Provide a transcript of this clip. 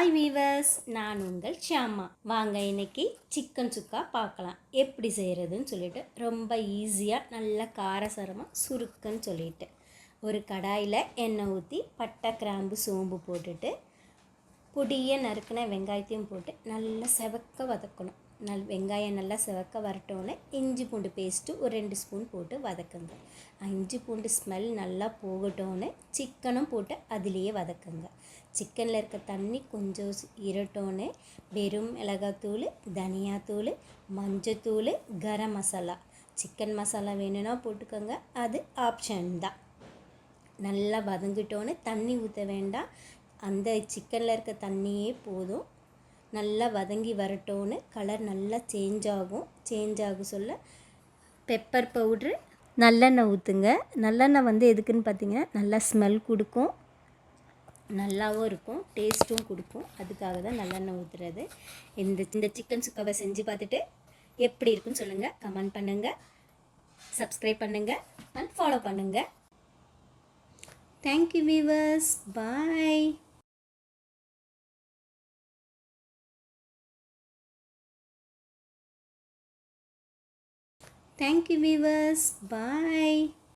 Hi viewers, நான் உங்கள் ஷியாமா. வாங்க இன்னைக்கு சிக்கன் சுக்கா பார்க்கலாம் எப்படி செய்கிறதுன்னு சொல்லிட்டு. ரொம்ப ஈஸியாக நல்ல காரசாரமாக சுருக்குன்னு சொல்லிட்டு ஒரு கடாயில் எண்ணெய் ஊற்றி பட்டை கிராம்பு சோம்பு போட்டுட்டு பொடியை நறுக்கின வெங்காயத்தையும் போட்டு நல்லா செவக்க வதக்கணும். வெங்காயம் நல்லா செவக்க வரட்டோன்னே இஞ்சி பூண்டு பேஸ்ட்டு ஒரு 2 ஸ்பூன் போட்டு வதக்குங்க. இஞ்சி பூண்டு ஸ்மெல் நல்லா போகட்டோன்னு சிக்கனும் போட்டு அதிலேயே வதக்குங்க. சிக்கனில் இருக்க தண்ணி கொஞ்சம் இரட்டோன்னு வெறும் மிளகாத்தூள், தனியாத்தூள், மஞ்சத்தூள், கரம் மசாலா, சிக்கன் மசாலா வேணும்னா போட்டுக்கோங்க, அது ஆப்ஷன் தான். நல்லா வதங்கிட்டோன்னு தண்ணி ஊற்ற வேண்டாம், அந்த சிக்கனில் இருக்க தண்ணியே போதும். நல்லா வதங்கி வரட்டோன்னு கலர் நல்லா சேஞ்ச் ஆகும் சொல்ல பெப்பர் பவுட்ரு, நல்லெண்ணெய் ஊற்றுங்க. நல்லெண்ணெய் எதுக்குன்னு பார்த்தீங்கன்னா நல்லா ஸ்மெல் கொடுக்கும், நல்லாவும் இருக்கும், டேஸ்ட்டும் கொடுக்கும். அதுக்காக தான் நல்லெண்ணெய் ஊற்றுறது. இந்த சிக்கன் சுக்காவை செஞ்சு பார்த்துட்டு எப்படி இருக்குன்னு சொல்லுங்கள், கமெண்ட் பண்ணுங்கள், சப்ஸ்கிரைப் பண்ணுங்கள் அண்ட் ஃபாலோ பண்ணுங்கள். Thank you viewers, bye. Thank you viewers, bye.